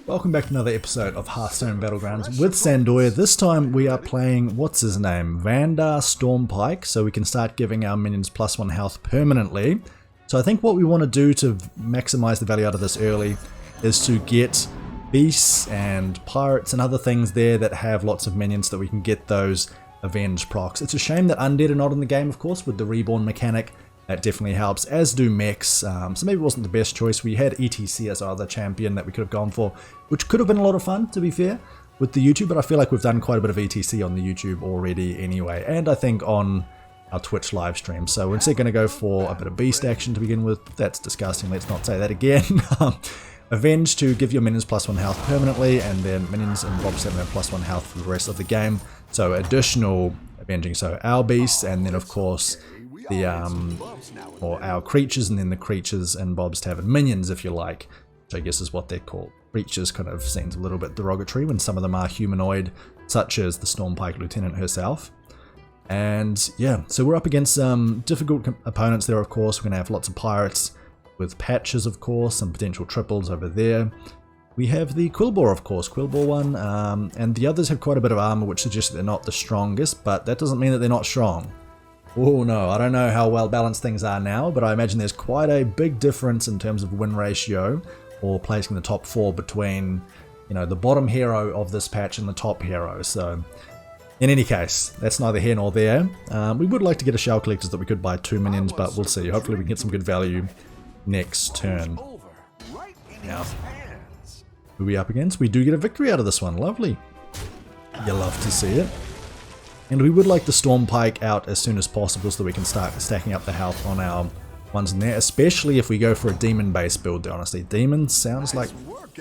Welcome back to another episode of Hearthstone Battlegrounds with Sandoya. This time we are playing, what's his name, Vandar Stormpike, so we can start giving our minions +1 health permanently. So I think what we want to do to maximize the value out of this early is to get beasts and pirates and other things there that have lots of minions so that we can get those avenge procs. It's a shame that undead are not in the game, of course, with the reborn mechanic. That definitely helps, as do mechs, so maybe it wasn't the best choice. We had ETC as our other champion that we could have gone for, which could have been a lot of fun, to be fair, with the YouTube, but I feel like we've done quite a bit of ETC on the YouTube already anyway, and I think on our Twitch live stream. So we're instead going to go for a bit of beast action to begin with. That's disgusting, let's not say that again. Avenge to give your minions +1 health permanently, and then minions and mobs have +1 health for the rest of the game. So additional avenging, so our beasts, and then of course the or our creatures, and then the creatures and mobs to have minions, if you like, which I guess is what they're called. Creatures kind of seems a little bit derogatory when some of them are humanoid, such as the Stormpike Lieutenant herself. And yeah, so we're up against some difficult opponents there, of course. We're going to have lots of pirates with patches, of course, some potential triples over there. We have the Quillbore, of course, Quillbore one, and the others have quite a bit of armor, which suggests that they're not the strongest, but that doesn't mean that they're not strong. Oh no, I don't know how well balanced things are now, but I imagine there's quite a big difference in terms of win ratio, or placing the top 4 between, you know, the bottom hero of this patch and the top hero. So in any case, that's neither here nor there. We would like to get a Shell Collector that we could buy 2 minions, but we'll see. Hopefully we can get some good value next turn. Now, who are we up against? We do get a victory out of this one. Lovely. You love to see it. And we would like the Stormpike out as soon as possible so that we can start stacking up the health on our ones in there, especially if we go for a demon-based build there, honestly. Demon sounds like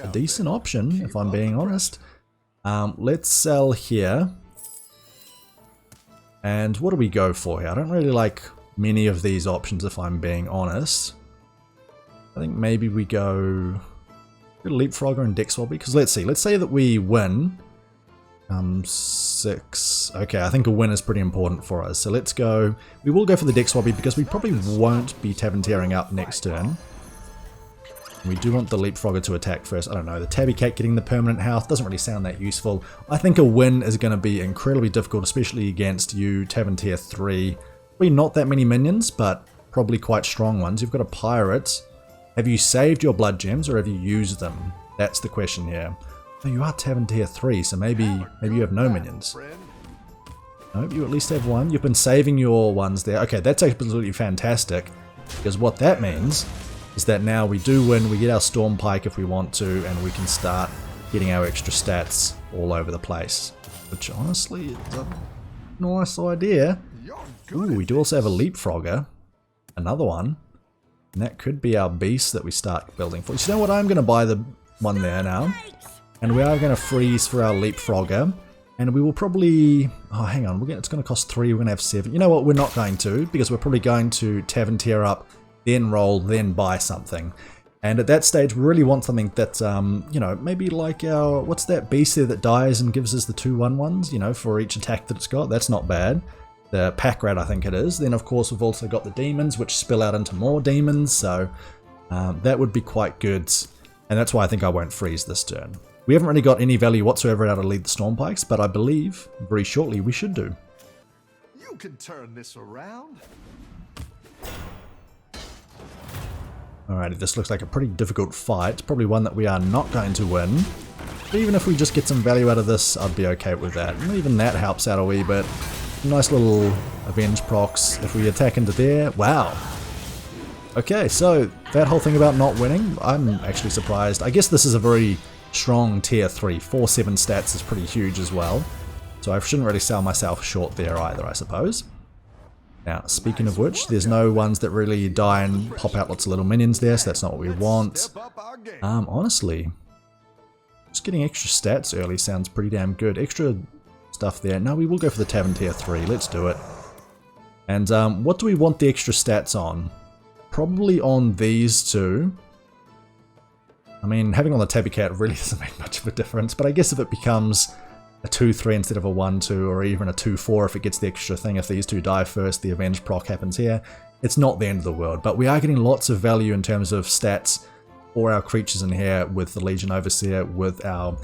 a decent option, if I'm being honest. Let's sell here. And what do we go for here? I don't really like many of these options, if I'm being honest. I think maybe we go a Leapfrogger and Dex Swabby, because let's see, let's say that we win. 6. Okay, I think a win is pretty important for us. So let's go. We will go for the Dex Swabby because we probably won't be Tavern Tearing up next turn. We do want the Leapfrogger to attack first. I don't know. The Tabby Cat getting the permanent health doesn't really sound that useful. I think a win is going to be incredibly difficult, especially against you, Tavern Tier 3. Probably not that many minions, but probably quite strong ones. You've got a Pirate. Have you saved your Blood Gems or have you used them? That's the question here. Oh, you are Tavern Tier 3, so maybe you have no minions. Nope, you at least have one. You've been saving your ones there. Okay, that's absolutely fantastic, because what that means is that now we do win, we get our Stormpike if we want to, and we can start getting our extra stats all over the place. Which honestly is a nice idea. Ooh, we do also have a Leapfrogger. Another one. And that could be our beast that we start building for. So you know what, I'm going to buy the one there now. And we are going to freeze for our Leapfrogger. And we will probably... Oh, hang on. It's going to cost 3. We're going to have 7. You know what? We're not going to. Because we're probably going to Tavern Tier up, then roll, then buy something. And at that stage, we really want something that's, you know, maybe like our... What's that beast there that dies and gives us the 2/1/1s, you know, for each attack that it's got? That's not bad. The Pack Rat, I think it is. Then, of course, we've also got the demons, which spill out into more demons. So that would be quite good. And that's why I think I won't freeze this turn. We haven't really got any value whatsoever out of lead the Stormpikes, but I believe very shortly we should do. You can turn this around. Alrighty, this looks like a pretty difficult fight. Probably one that we are not going to win. But even if we just get some value out of this, I'd be okay with that. And even that helps out a wee bit. Nice little avenge procs. If we attack into there, wow. Okay, so that whole thing about not winning, I'm actually surprised. I guess this is a very strong tier 3. 4/7 stats is pretty huge as well. So I shouldn't really sell myself short there either, I suppose. Now, speaking of which, there's no ones that really die and pop out lots of little minions there, so that's not what we want. Honestly, just getting extra stats early sounds pretty damn good. Extra stuff there. No, we will go for the Tavern Tier 3. Let's do it. And what do we want the extra stats on? Probably on these two. I mean, having on the Tabby Cat really doesn't make much of a difference, but I guess if it becomes a 2/3 instead of a 1/2, or even a 2/4 if it gets the extra thing, if these two die first, the Avenge proc happens here, it's not the end of the world. But we are getting lots of value in terms of stats for our creatures in here with the Legion Overseer, with our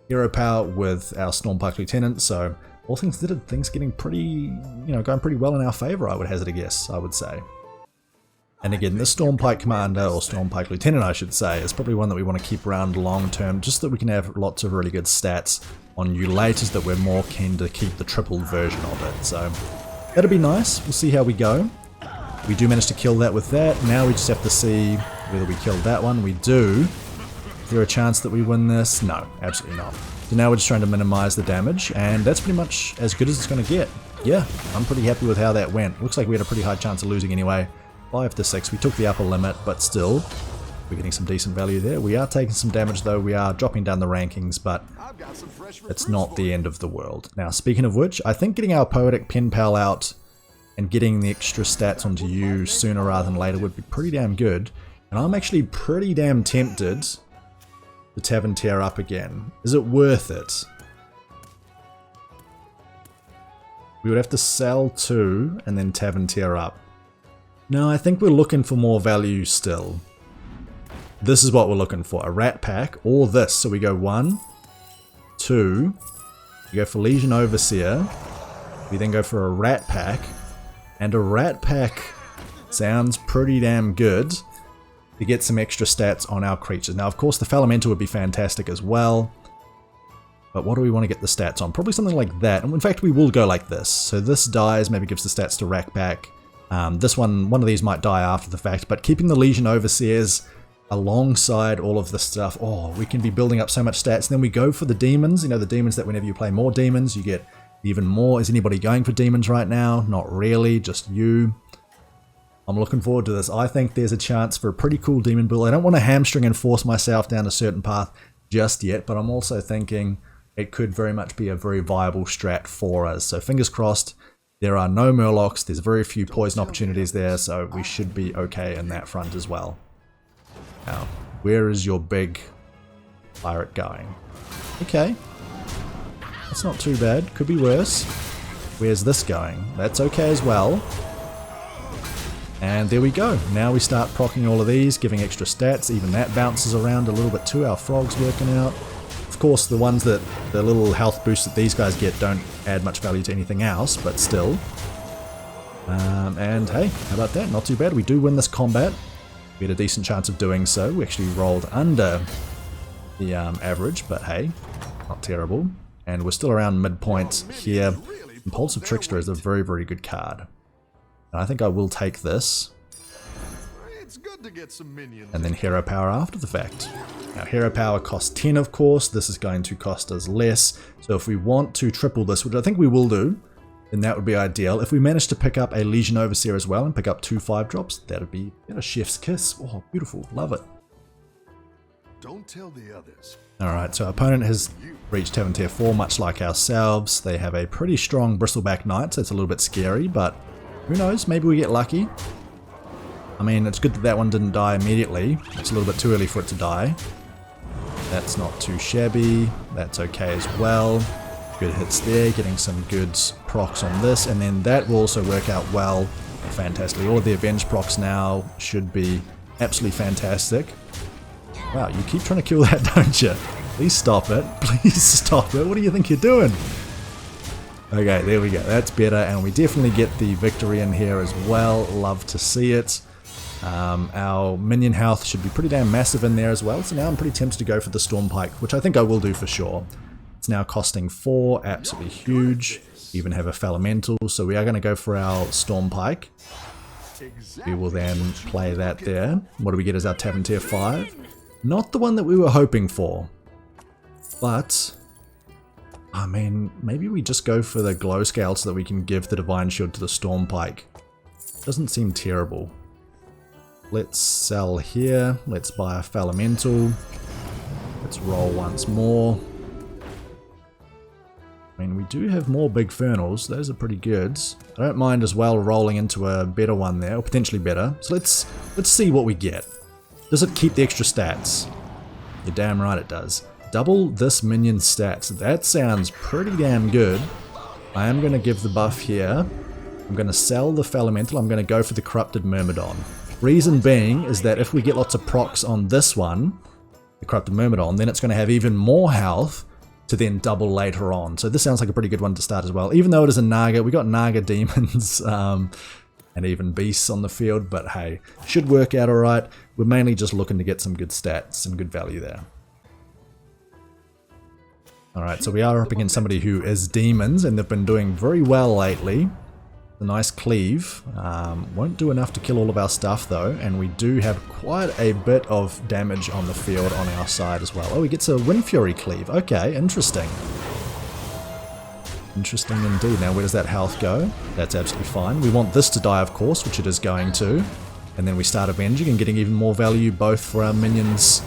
hero power, with our Stormpike Lieutenant. So all things considered, things getting pretty, going pretty well in our favor, I would hazard a guess, I would say. And again, this Stormpike Commander, or Stormpike Lieutenant I should say, is probably one that we want to keep around long term, just so that we can have lots of really good stats on you laters that we're more keen to keep the tripled version of it. So that'll be nice. We'll see how we go. We do manage to kill that with that. Now we just have to see whether we killed that one. We do. Is there a chance that we win this? No, absolutely not. So now we're just trying to minimize the damage, and that's pretty much as good as it's going to get. Yeah, I'm pretty happy with how that went. Looks like we had a pretty high chance of losing anyway. 5 to 6. We took the upper limit, but still, we're getting some decent value there. We are taking some damage though. We are dropping down the rankings, but it's not the end of the world. Now, speaking of which, I think getting our Poetic Pen Pal out and getting the extra stats onto you sooner rather than later would be pretty damn good. And I'm actually pretty damn tempted to Tavern Tear up again. Is it worth it? We would have to sell 2 and then Tavern Tear up. No, I think we're looking for more value still. This is what we're looking for, a Rat Pack or this. So we go 1, 2, we go for Legion Overseer, we then go for a Rat Pack, and a Rat Pack sounds pretty damn good to get some extra stats on our creatures. Now, of course, the Felemental would be fantastic as well, but what do we want to get the stats on? Probably something like that, and in fact, we will go like this. So this dies, maybe gives the stats to Rat Pack. This one of these might die after the fact, but keeping the Legion Overseers alongside all of this stuff, oh, we can be building up so much stats. And then we go for the demons, the demons that whenever you play more demons, you get even more. Is anybody going for demons right now? Not really, just you. I'm looking forward to this. I think there's a chance for a pretty cool demon build. I don't want to hamstring and force myself down a certain path just yet, but I'm also thinking it could very much be a very viable strat for us. So fingers crossed. There are no Murlocs, there's very few poison opportunities there, so we should be okay in that front as well. Now, where is your big pirate going? Okay. That's not too bad, could be worse. Where's this going? That's okay as well. And there we go. Now we start proccing all of these, giving extra stats. Even that bounces around a little bit too. Our frog's working out. Of course, the ones that, the little health boosts that these guys get don't add much value to anything else, but still. And hey, how about that? Not too bad. We do win this combat. We had a decent chance of doing so. We actually rolled under the average, but hey, not terrible. And we're still around midpoint here. Impulsive Trickster is a very, very good card. And I think I will take this. It's good to get some minions. And then Hero Power after the fact. Now Hero Power costs 10 of course, this is going to cost us less. So if we want to triple this, which I think we will do, then that would be ideal. If we manage to pick up a Legion Overseer as well and pick up 2 5-drops, that would be a chef's kiss. Oh, beautiful, love it. Don't tell the others. Alright, so our opponent has reached Tavern Tier 4 much like ourselves. They have a pretty strong Bristleback Knight, so it's a little bit scary, but who knows, maybe we get lucky. I mean, it's good that that one didn't die immediately. It's a little bit too early for it to die. That's not too shabby. That's okay as well. Good hits there, getting some good procs on this, and then that will also work out well. Fantastically. All of the Avenge procs now should be absolutely fantastic. Wow, you keep trying to kill that, don't you? Please stop it. Please stop it. What do you think you're doing? Okay, there we go. That's better, and we definitely get the victory in here as well. Love to see it. Our minion health should be pretty damn massive in there as well, so now I'm pretty tempted to go for the Stormpike, which I think I will do for sure. It's now costing 4, absolutely huge. We even have a Felemental, so we are going to go for our Stormpike. We will then play that there. What do we get as our Tavern Tier 5? Not the one that we were hoping for, but I mean, maybe we just go for the Glow Scale so that we can give the Divine Shield to the Stormpike. Doesn't seem terrible. Let's sell here. Let's buy a Felemental. Let's roll once more. I mean, we do have more Big Fernals. Those are pretty good. I don't mind as well rolling into a better one there, or potentially better. So let's see what we get. Does it keep the extra stats? You're damn right it does. Double this minion stats. That sounds pretty damn good. I am going to give the buff here. I'm going to sell the Felemental. I'm going to go for the Corrupted Myrmidon. Reason being is that if we get lots of procs on this one, the Corrupted Myrmidon, then it's going to have even more health to then double later on. So this sounds like a pretty good one to start as well. Even though it is a Naga, we got Naga demons and even beasts on the field, but hey, should work out alright. We're mainly just looking to get some good stats, some good value there. Alright, so we are up against somebody who is demons, and they've been doing very well lately. A nice cleave. Won't do enough to kill all of our stuff though, and we do have quite a bit of damage on the field on our side as well. Oh, he gets a Wind Fury cleave. Okay, interesting. Interesting indeed. Now where does that health go? That's absolutely fine. We want this to die of course, which it is going to. And then we start avenging and getting even more value both for our minions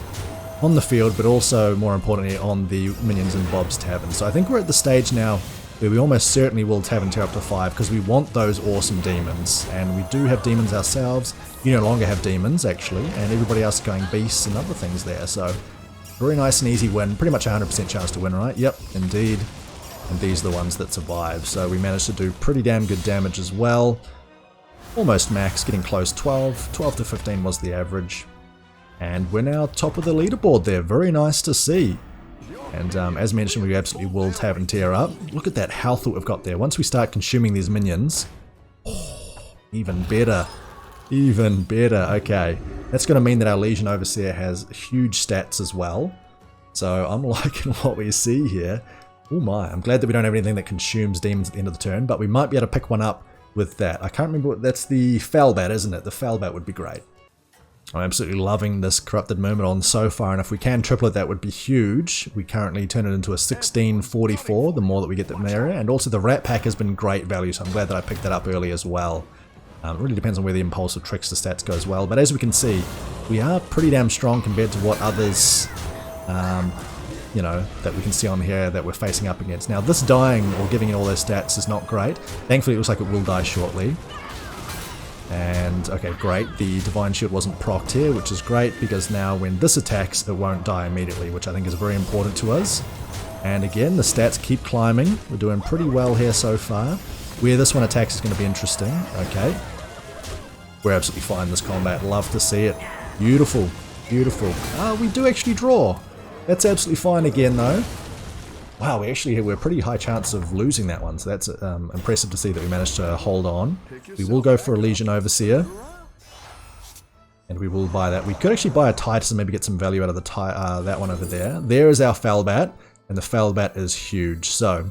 on the field, but also more importantly on the minions in Bob's Tavern. So I think we're at the stage now where we almost certainly will Tavern tear up to 5 because we want those awesome demons. And we do have demons ourselves. You no longer have demons actually, and everybody else is going beasts and other things there. So very nice and easy win. Pretty much a 100% chance to win, right? Yep, indeed. And these are the ones that survive. So we managed to do pretty damn good damage as well. Almost max, getting close. 12 to 15 was the average. And we're now top of the leaderboard there. Very nice to see. And as mentioned, we absolutely will Tavern tear up. Look at that health that we've got there. Once we start consuming these minions, even better. Even better. Okay. That's going to mean that our Legion Overseer has huge stats as well. So I'm liking what we see here. Oh my, I'm glad that we don't have anything that consumes demons at the end of the turn, but we might be able to pick one up with that. I can't remember what, that's the Foulbat, isn't it? The Foulbat would be great. I'm absolutely loving this Corrupted Myrmidon so far, and if we can triple it, that would be huge. We currently turn it into a 1644, the more that we get the merrier, and also the Rat Pack has been great value, so I'm glad that I picked that up early as well. It really depends on where the Impulsive Trickster stats go as well, but as we can see, we are pretty damn strong compared to what others you know, that we can see on here that we're facing up against. Now this dying or giving it all those stats is not great. Thankfully it looks like it will die shortly. And okay, great, the Divine Shield wasn't procced here, which is great because now when this attacks it won't die immediately, which I think is very important to us. And again, the stats keep climbing. We're doing pretty well here so far. Where this one attacks is going to be interesting. Okay, we're absolutely fine this combat. Love to see it. Beautiful, beautiful. We do actually draw. That's absolutely fine again though. Wow, we're a pretty high chance of losing that one, so that's impressive to see that we managed to hold on. We will go for a Legion Overseer. And we will buy that. We could actually buy a Titus and maybe get some value out of the that one over there. There is our Foulbat, and the Foulbat is huge, so...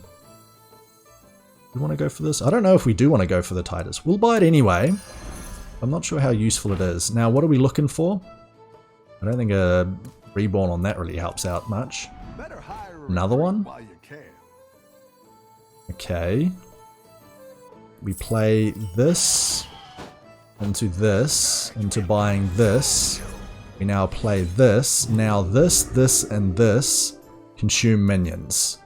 we want to go for this? I don't know if we do want to go for the Titus. We'll buy it anyway. I'm not sure how useful it is. Now, what are we looking for? I don't think a Reborn on that really helps out much. Another one? Okay. We play this into buying this. We now play this. Now this, and this consume minions.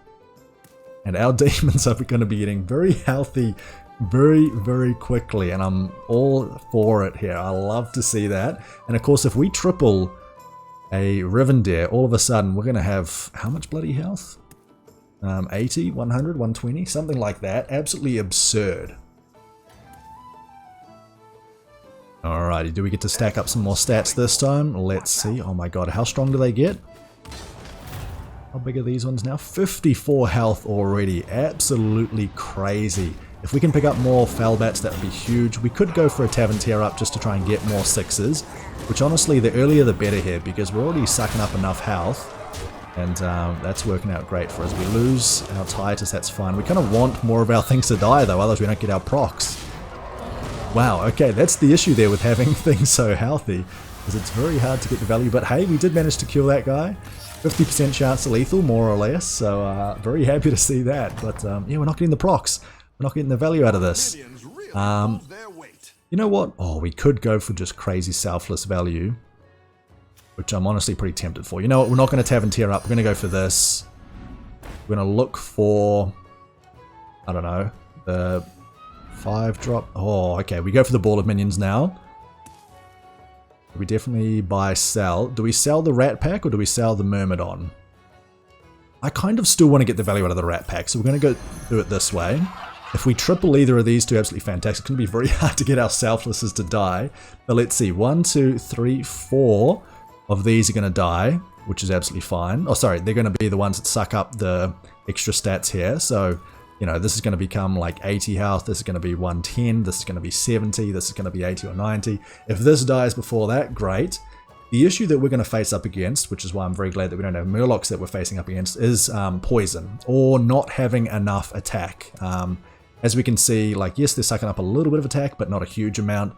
And our demons are going to be getting very healthy very, very quickly. And I'm all for it here. I love to see that. And of course, if we triple a Rivendare, all of a sudden we're going to have how much bloody health? 80, 100, 120, something like that. Absolutely absurd. Alrighty, do we get to stack up some more stats this time? Let's see. Oh my god, how strong do they get? How big are these ones now? 54 health already. Absolutely crazy. If we can pick up more Foulbats, that would be huge. We could go for a Tavern tear up just to try and get more 6s. Which honestly, the earlier the better here, because we're already sucking up enough health. And that's working out great for us. We lose our Titus, that's fine. We kind of want more of our things to die though, otherwise we don't get our procs. Wow, okay, that's the issue there with having things so healthy. Because it's very hard to get the value, but hey, we did manage to kill that guy. 50% chance to lethal, more or less, so very happy to see that. But yeah, we're not getting the procs. We're not getting the value out of this. You know what? Oh, we could go for just crazy selfless value. Which I'm honestly pretty tempted for. You know what? We're not going to Tavern tear up. We're going to go for this. We're going to look for... I don't know. The 5-drop. Oh, okay. We go for the Ball of Minions now. We definitely buy sell. Do we sell the Rat Pack or do we sell the Myrmidon? I kind of still want to get the value out of the Rat Pack, so we're going to go do it this way. If we triple either of these two, absolutely fantastic. It's going to be very hard to get our selflesses to die. But let's see. 1, 2, 3, 4 of these are going to die, which is absolutely fine. Oh, sorry. They're going to be the ones that suck up the extra stats here. So, you know, this is going to become like 80 health. This is going to be 110. This is going to be 70. This is going to be 80 or 90. If this dies before that, great. The issue that we're going to face up against, which is why I'm very glad that we don't have Murlocs that we're facing up against, is poison or not having enough attack. As we can see, like, yes, they're sucking up a little bit of attack, but not a huge amount.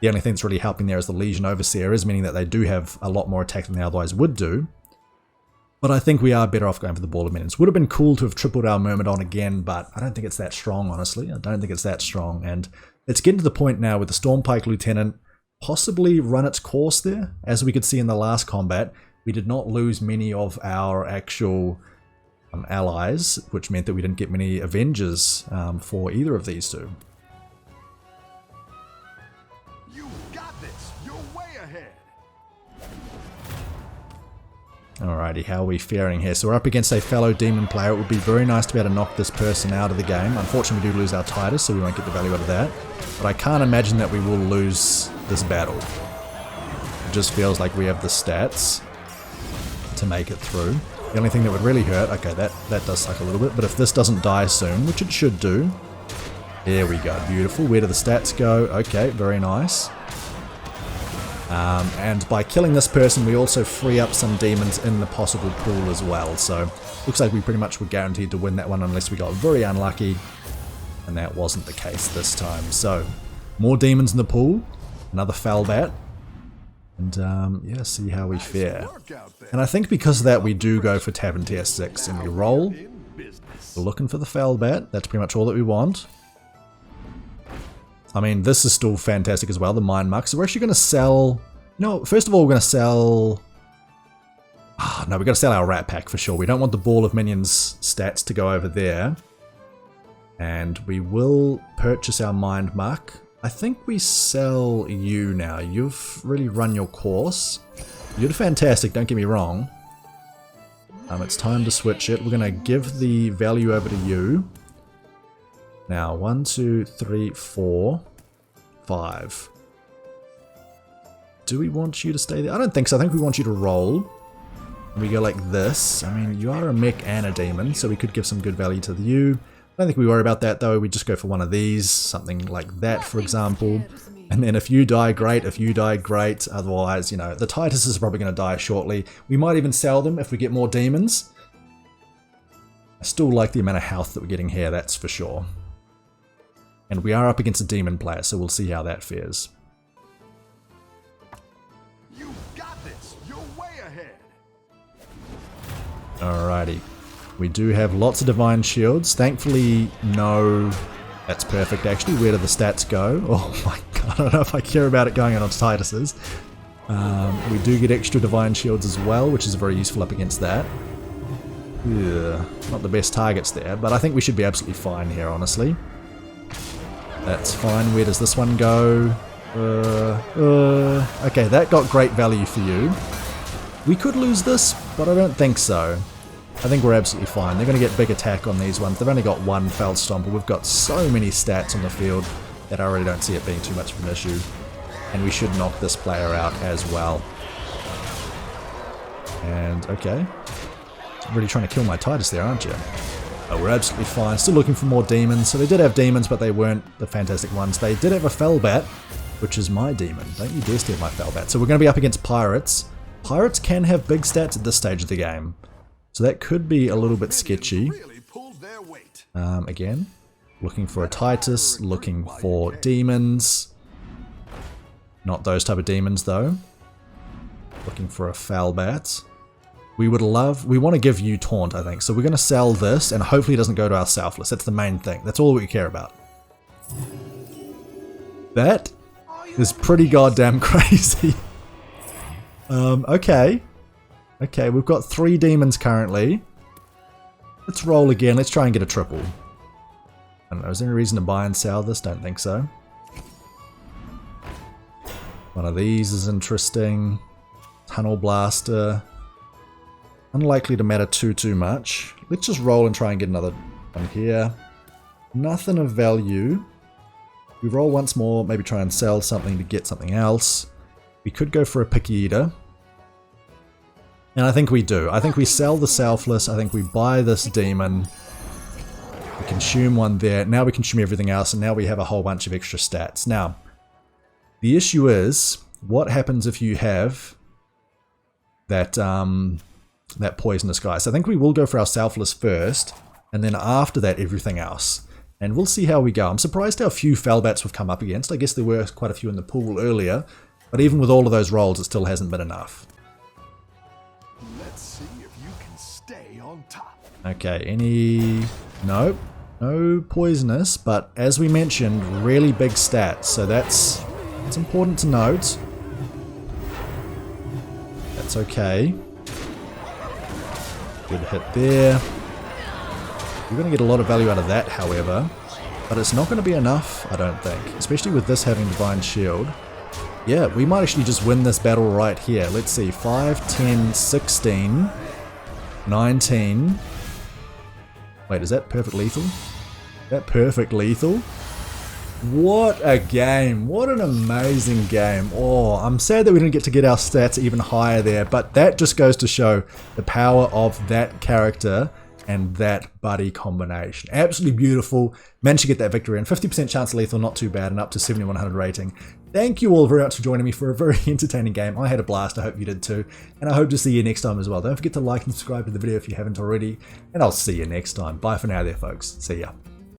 The only thing that's really helping there is the Legion Overseers, meaning that they do have a lot more attack than they otherwise would do. But I think we are better off going for the Ball of Minions. Would have been cool to have tripled our Myrmidon again, but I don't think it's that strong, honestly. I don't think it's that strong. And it's getting to the point now with the Stormpike Lieutenant possibly run its course there. As we could see in the last combat, we did not lose many of our actual allies, which meant that we didn't get many Avengers for either of these two. You got this. You're way ahead. Alrighty, how are we faring here? So we're up against a fellow demon player. It would be very nice to be able to knock this person out of the game. Unfortunately, we do lose our Titus, so we won't get the value out of that. But I can't imagine that we will lose this battle. It just feels like we have the stats to make it through. The only thing that would really hurt, okay, that does suck a little bit, but if this doesn't die soon, which it should do, there we go, beautiful. Where do the stats go? Okay, very nice. And by killing this person, we also free up some demons in the possible pool as well, so looks like we pretty much were guaranteed to win that one unless we got very unlucky, and that wasn't the case this time. So, more demons in the pool, another Falbat. And yeah, see how we fare. And I think because of that we do go for Tavern Tier 6 and we roll. We're looking for the Falbat. That's pretty much all that we want. I mean, this is still fantastic as well, the Mind Muck. So we're actually going to sell... No, first of all, we're going to sell... no, we're going to sell our Rat Pack for sure. We don't want the Ball of Minions stats to go over there. And we will purchase our Mind Muck. I think we sell you now. You've really run your course. You did fantastic, don't get me wrong. It's time to switch it. We're going to give the value over to you. Now, 1, 2, 3, 4, 5. Do we want you to stay there? I don't think so. I think we want you to roll. We go like this. I mean, you are a mech and a demon, so we could give some good value to you. I don't think we worry about that though. We just go for one of these, something like that, for example. And then if you die, great. If you die, great. Otherwise, you know, the Titus is probably going to die shortly. We might even sell them if we get more demons. I still like the amount of health that we're getting here, that's for sure. And we are up against a demon player, so we'll see how that fares. You got this. You're way ahead. Alrighty. We do have lots of Divine Shields. Thankfully, no... That's perfect, actually. Where do the stats go? Oh my god, I don't know if I care about it going on Titus's. We do get extra Divine Shields as well, which is very useful up against that. Yeah, not the best targets there, but I think we should be absolutely fine here, honestly. That's fine. Where does this one go? Okay, that got great value for you. We could lose this, but I don't think so. I think we're absolutely fine. They're going to get big attack on these ones. They've only got one Fell Stomper. We've got so many stats on the field that I really don't see it being too much of an issue. And we should knock this player out as well. And, okay. Really trying to kill my Titus there, aren't you? Oh, we're absolutely fine. Still looking for more demons. So they did have demons, but they weren't the fantastic ones. They did have a Fellbat, which is my demon. Don't you dare steal my Fellbat. So we're going to be up against Pirates. Pirates can have big stats at this stage of the game. So that could be a little bit sketchy. Again, looking for a Titus, looking for demons. Not those type of demons though. Looking for a Falbat. We want to give you Taunt, I think. So we're going to sell this and hopefully it doesn't go to our Selfless. That's the main thing. That's all we care about. That is pretty goddamn crazy. Okay. Okay, we've got 3 demons currently. Let's roll again. Let's try and get a triple. I don't know, is there any reason to buy and sell this? Don't think so. One of these is interesting. Tunnel Blaster. Unlikely to matter too much. Let's just roll and try and get another one here. Nothing of value. We roll once more, maybe try and sell something to get something else. We could go for a picky eater. And I think we do. I think we sell the selfless. I think we buy this demon. We consume one there. Now we consume everything else, and now we have a whole bunch of extra stats. Now, the issue is, what happens if you have that that poisonous guy? So I think we will go for our selfless first, and then after that, everything else. And we'll see how we go. I'm surprised how few Felbats we've come up against. I guess there were quite a few in the pool earlier, but even with all of those rolls, it still hasn't been enough. Let's see if you can stay on top. Okay, any... No. No poisonous, but as we mentioned, really big stats, so that's important to note. That's okay. Good hit there. We're going to get a lot of value out of that, however, but it's not going to be enough, I don't think, especially with this having Divine Shield. Yeah, we might actually just win this battle right here. Let's see, 5, 10, 16, 19. Wait, is that perfect lethal? That perfect lethal? What a game. What an amazing game. Oh, I'm sad that we didn't get to get our stats even higher there, but that just goes to show the power of that character and that buddy combination. Absolutely beautiful. Managed to get that victory, and 50% chance of lethal, not too bad, and up to 7100 rating. Thank you all very much for joining me for a very entertaining game. I had a blast, I hope you did too, and I hope to see you next time as well. Don't forget to like and subscribe to the video if you haven't already, and I'll see you next time. Bye for now there, folks. See ya.